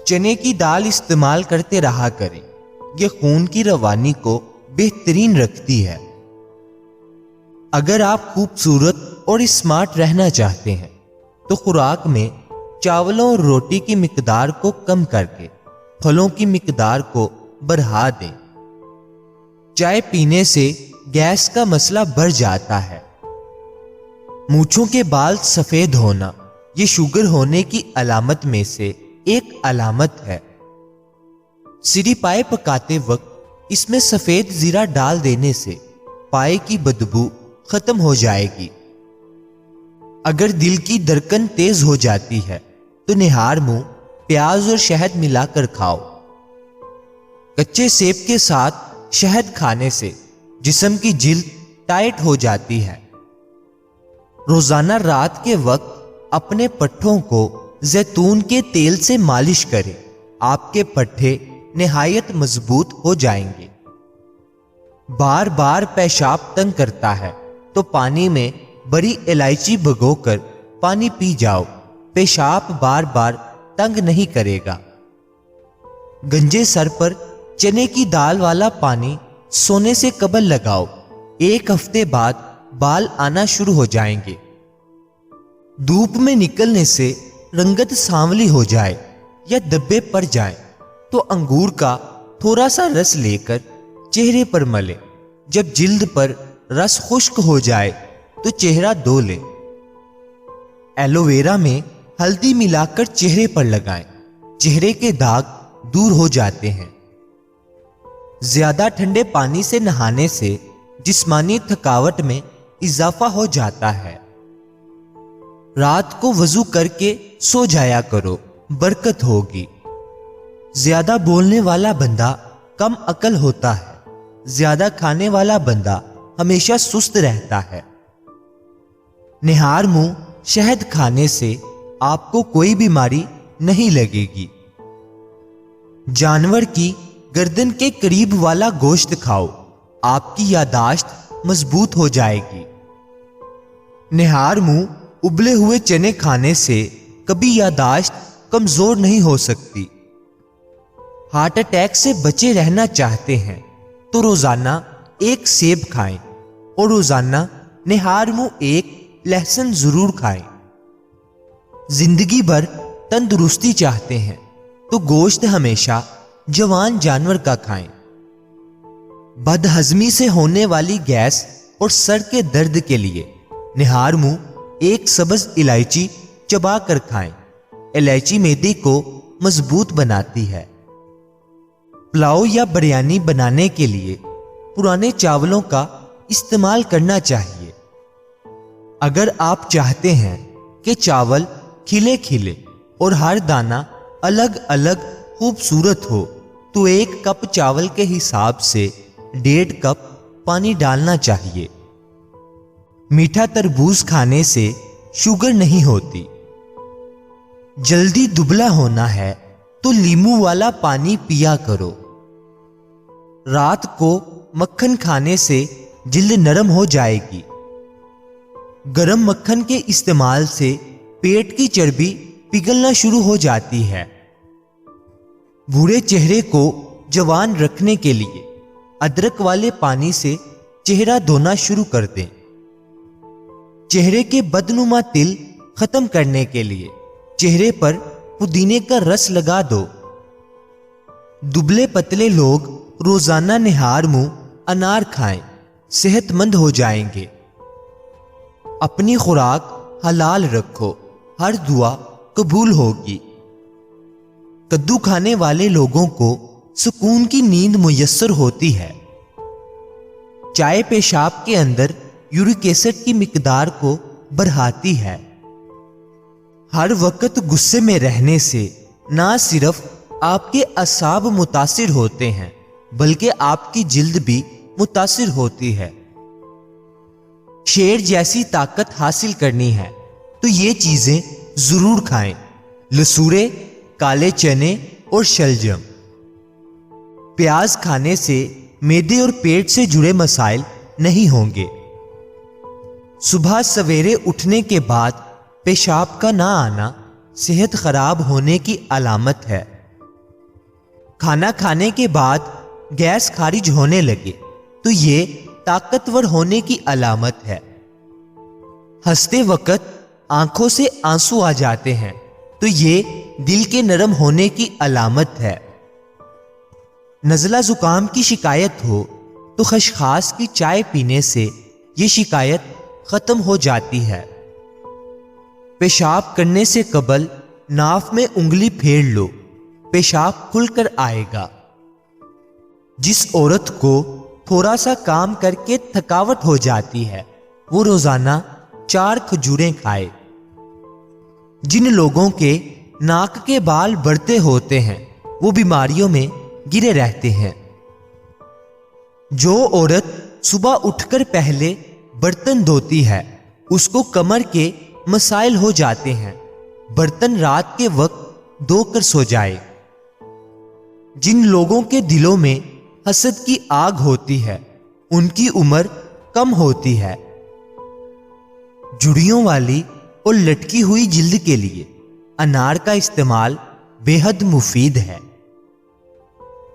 چنے کی دال استعمال کرتے رہا کریں، یہ خون کی روانی کو بہترین رکھتی ہے۔ اگر آپ خوبصورت اور اسمارٹ رہنا چاہتے ہیں تو خوراک میں چاولوں اور روٹی کی مقدار کو کم کر کے پھلوں کی مقدار کو بڑھا دیں۔ چائے پینے سے گیس کا مسئلہ بڑھ جاتا ہے۔ مونچھوں کے بال سفید ہونا یہ شوگر ہونے کی علامت میں سے ایک علامت ہے۔ سری پائے پکاتے وقت اس میں سفید زیرہ ڈال دینے سے پائے کی بدبو ختم ہو جائے گی۔ اگر دل کی دھڑکن تیز ہو جاتی ہے تو نہار منہ پیاز اور شہد ملا کر کھاؤ۔ کچے سیب کے ساتھ شہد کھانے سے جسم کی جلد ٹائٹ ہو جاتی ہے۔ روزانہ رات کے وقت اپنے پٹھوں کو زیتون کے تیل سے مالش کریں، آپ کے پٹھے نہایت مضبوط ہو جائیں گے۔ بار بار پیشاب تنگ کرتا ہے تو پانی میں بڑی الائچی بھگو کر پانی پی جاؤ، پیشاب بار بار تنگ نہیں کرے گا۔ گنجے سر پر چنے کی دال والا پانی سونے سے قبل لگاؤ، 1 ہفتے بعد بال آنا شروع ہو جائیں گے۔ دھوپ میں نکلنے سے رنگت سانولی ہو جائے یا دبے پڑ جائیں تو انگور کا تھوڑا سا رس لے کر چہرے پر ملیں۔ جب جلد پر رس خشک ہو جائے تو چہرہ دھو لیں۔ ایلو ویرا میں ہلدی ملا کر چہرے پر لگائیں، چہرے کے داغ دور ہو جاتے ہیں۔ زیادہ ٹھنڈے پانی سے نہانے سے جسمانی تھکاوٹ میں اضافہ ہو جاتا ہے۔ رات کو وضو کر کے سو جایا کرو، برکت ہوگی۔ زیادہ بولنے والا بندہ کم عقل ہوتا ہے، زیادہ کھانے والا بندہ ہمیشہ سست رہتا ہے۔ نہار منہ شہد کھانے سے آپ کو کوئی بیماری نہیں لگے گی۔ جانور کی گردن کے قریب والا گوشت کھاؤ، آپ کی یادداشت مضبوط ہو جائے گی۔ نہار منہ ابلے ہوئے چنے کھانے سے کبھی یادداشت کمزور نہیں ہو سکتی۔ ہارٹ اٹیک سے بچے رہنا چاہتے ہیں تو روزانہ 1 سیب کھائیں اور روزانہ نہار منہ 1 لہسن ضرور کھائیں۔ زندگی بھر تندرستی چاہتے ہیں تو گوشت ہمیشہ جوان جانور کا کھائیں۔ بد ہضمی سے ہونے والی گیس اور سر کے درد کے لیے نہار منہ 1 سبز الائچی چبا کر کھائیں۔ الائچی معدے کو مضبوط بناتی ہے۔ پلاؤ یا بریانی بنانے کے لیے پرانے چاولوں کا استعمال کرنا چاہیے۔ اگر آپ چاہتے ہیں کہ چاول کھلے کھلے اور ہر دانہ الگ الگ خوبصورت ہو تو 1 کپ چاول کے حساب سے 1.5 کپ پانی ڈالنا چاہیے۔ میٹھا تربوز کھانے سے شوگر نہیں ہوتی۔ جلدی دبلا ہونا ہے تو لیمو والا پانی پیا کرو۔ رات کو مکھن کھانے سے جلد نرم ہو جائے گی۔ گرم مکھن کے استعمال سے پیٹ کی چربی پگھلنا شروع ہو جاتی ہے۔ بوڑھے چہرے کو جوان رکھنے کے لیے ادرک والے پانی سے چہرہ دھونا شروع کر دیں۔ چہرے کے بدنما تل ختم کرنے کے لیے چہرے پر پودینے کا رس لگا دو۔ دبلے پتلے لوگ روزانہ نہار منہ انار کھائیں، صحت مند ہو جائیں گے۔ اپنی خوراک حلال رکھو، ہر دعا قبول ہوگی۔ کدو کھانے والے لوگوں کو سکون کی نیند میسر ہوتی ہے۔ چائے پیشاب کے اندر یورک ایسڈ کی مقدار کو بڑھاتی ہے۔ ہر وقت غصے میں رہنے سے نہ صرف آپ کے اعصاب متاثر ہوتے ہیں بلکہ آپ کی جلد بھی متاثر ہوتی ہے۔ شیر جیسی طاقت حاصل کرنی ہے تو یہ چیزیں ضرور کھائیں: لسوڑے، کالے چنے اور شلجم۔ پیاز کھانے سے معدے اور پیٹ سے جڑے مسائل نہیں ہوں گے۔ صبح سویرے اٹھنے کے بعد پیشاب کا نہ آنا صحت خراب ہونے کی علامت ہے۔ کھانا کھانے کے بعد گیس خارج ہونے لگے تو یہ طاقتور ہونے کی علامت ہے۔ ہنستے وقت آنکھوں سے آنسو آ جاتے ہیں تو یہ دل کے نرم ہونے کی علامت ہے۔ نزلہ زکام کی شکایت ہو تو خشخاش کی چائے پینے سے یہ شکایت ختم ہو جاتی ہے۔ پیشاب کرنے سے قبل ناف میں انگلی پھیر لو، پیشاب کھل کر آئے گا۔ جس عورت کو تھوڑا سا کام کر کے تھکاوٹ ہو جاتی ہے وہ روزانہ 4 کھجوریں کھائے۔ جن لوگوں کے ناک کے بال بڑھتے ہوتے ہیں وہ بیماریوں میں گرے رہتے ہیں۔ جو عورت صبح اٹھ کر پہلے برتن دھوتی ہے اس کو کمر کے مسائل ہو جاتے ہیں، برتن رات کے وقت دھو کر سو جائے۔ جن لوگوں کے دلوں میں حسد کی آگ ہوتی ہے ان کی عمر کم ہوتی ہے۔ جڑیوں والی اور لٹکی ہوئی جلد کے لیے انار کا استعمال بے حد مفید ہے۔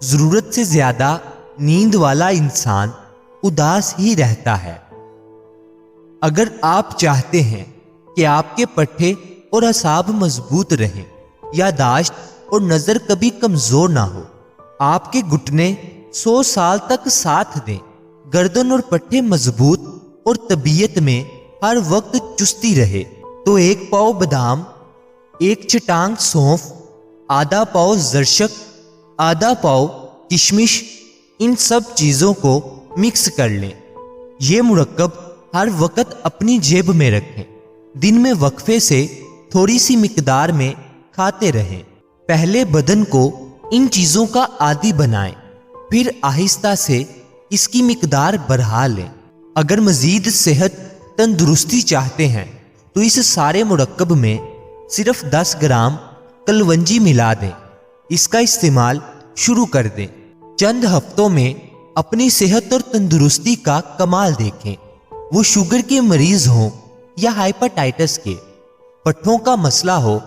ضرورت سے زیادہ نیند والا انسان اداس ہی رہتا ہے۔ اگر آپ چاہتے ہیں کہ آپ کے پٹھے اور اعصاب مضبوط رہیں، یادداشت اور نظر کبھی کمزور نہ ہو، آپ کے گھٹنے 100 سال تک ساتھ دیں، گردن اور پٹھے مضبوط اور طبیعت میں ہر وقت چستی رہے، تو 1 پاؤ بادام، 1 چٹانگ سونف، آدھا پاؤ زرشک، آدھا پاؤ کشمش، ان سب چیزوں کو مکس کر لیں۔ یہ مرکب ہر وقت اپنی جیب میں رکھیں، دن میں وقفے سے تھوڑی سی مقدار میں کھاتے رہیں۔ پہلے بدن کو ان چیزوں کا عادی بنائیں، پھر آہستہ سے اس کی مقدار بڑھا لیں۔ اگر مزید صحت تندرستی چاہتے ہیں تو اس سارے مرکب میں صرف 10 گرام کلونجی ملا دیں، اس کا استعمال شروع کر دیں۔ چند ہفتوں میں اپنی صحت اور تندرستی کا کمال دیکھیں، وہ شوگر کے مریض ہوں یا ہائپرٹائٹس کے، پٹھوں کا مسئلہ ہو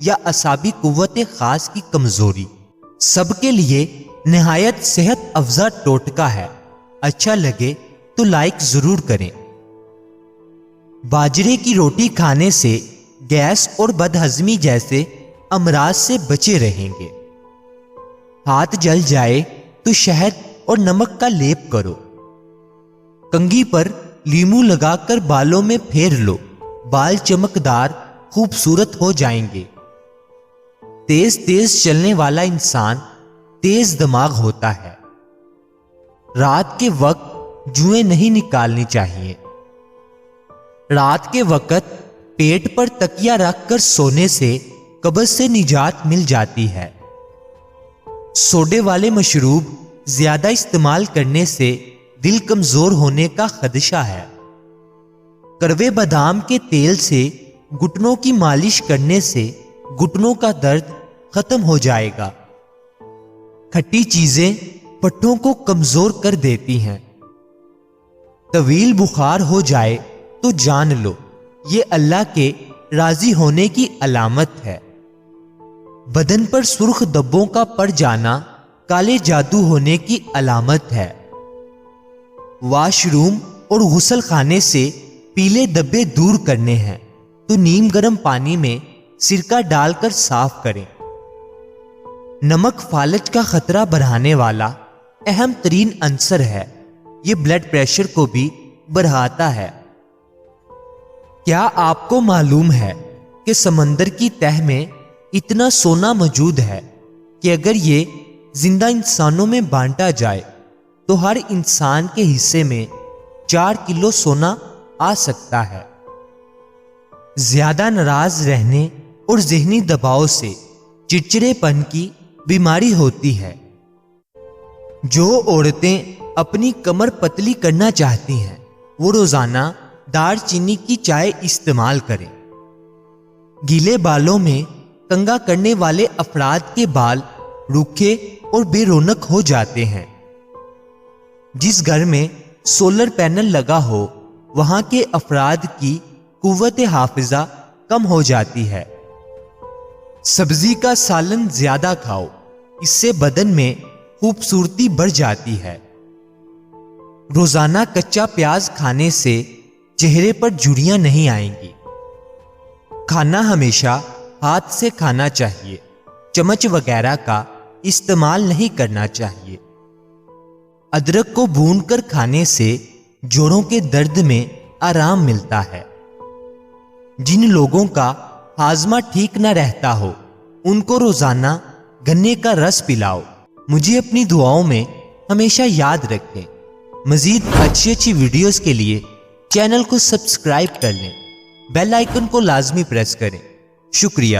یا اعصابی قوت خاص کی کمزوری، سب کے لیے نہایت صحت افزا ٹوٹکا ہے۔ اچھا لگے تو لائک ضرور کریں۔ باجرے کی روٹی کھانے سے گیس اور بدہضمی جیسے امراض سے بچے رہیں گے۔ ہاتھ جل جائے تو شہد اور نمک کا لیپ کرو، کنگھی پر لیمو لگا کر بالوں میں پھیر لو، بال چمکدار خوبصورت ہو جائیں گے۔ تیز تیز چلنے والا انسان تیز دماغ ہوتا ہے۔ رات کے وقت جوئیں نہیں نکالنی چاہیے۔ رات کے وقت پیٹ پر تکیہ رکھ کر سونے سے قبض سے نجات مل جاتی ہے۔ سوڈے والے مشروب زیادہ استعمال کرنے سے دل کمزور ہونے کا خدشہ ہے۔ کروے بادام کے تیل سے گھٹنوں کی مالش کرنے سے گھٹنوں کا درد ختم ہو جائے گا۔ کھٹی چیزیں پٹھوں کو کمزور کر دیتی ہیں۔ طویل بخار ہو جائے تو جان لو یہ اللہ کے راضی ہونے کی علامت ہے۔ بدن پر سرخ دبوں کا پڑ جانا کالے جادو ہونے کی علامت ہے۔ واش روم اور غسل خانے سے پیلے دبے دور کرنے ہیں تو نیم گرم پانی میں سرکہ ڈال کر صاف کریں۔ نمک فالج کا خطرہ بڑھانے والا اہم ترین عنصر ہے، یہ بلڈ پریشر کو بھی بڑھاتا ہے۔ کیا آپ کو معلوم ہے کہ سمندر کی تہہ میں اتنا سونا موجود ہے کہ اگر یہ زندہ انسانوں میں بانٹا جائے تو ہر انسان کے حصے میں 4 کلو سونا آ سکتا ہے۔ زیادہ ناراض رہنے اور ذہنی دباؤ سے چڑچڑے پن کی بیماری ہوتی ہے۔ جو عورتیں اپنی کمر پتلی کرنا چاہتی ہیں وہ روزانہ دار چینی کی چائے استعمال کریں۔ گیلے بالوں میں کنگھا کرنے والے افراد کے بال روکھے اور بے رونق ہو جاتے ہیں۔ جس گھر میں سولر پینل لگا ہو وہاں کے افراد کی قوت حافظہ کم ہو جاتی ہے۔ سبزی کا سالن زیادہ کھاؤ، اس سے بدن میں خوبصورتی بڑھ جاتی ہے۔ روزانہ کچا پیاز کھانے سے چہرے پر جھریاں نہیں آئیں گی۔ کھانا ہمیشہ ہاتھ سے کھانا چاہیے، چمچ وغیرہ کا استعمال نہیں کرنا چاہیے۔ ادرک کو بھون کر کھانے سے جوڑوں کے درد میں آرام ملتا ہے۔ جن لوگوں کا ہاضمہ ٹھیک نہ رہتا ہو ان کو روزانہ گنے کا رس پلاؤ۔ مجھے اپنی دعاؤں میں ہمیشہ یاد رکھیں۔ مزید اچھی ویڈیوز کے لیے چینل کو سبسکرائب کر لیں، بیل آئیکن کو لازمی پریس کریں۔ شکریہ۔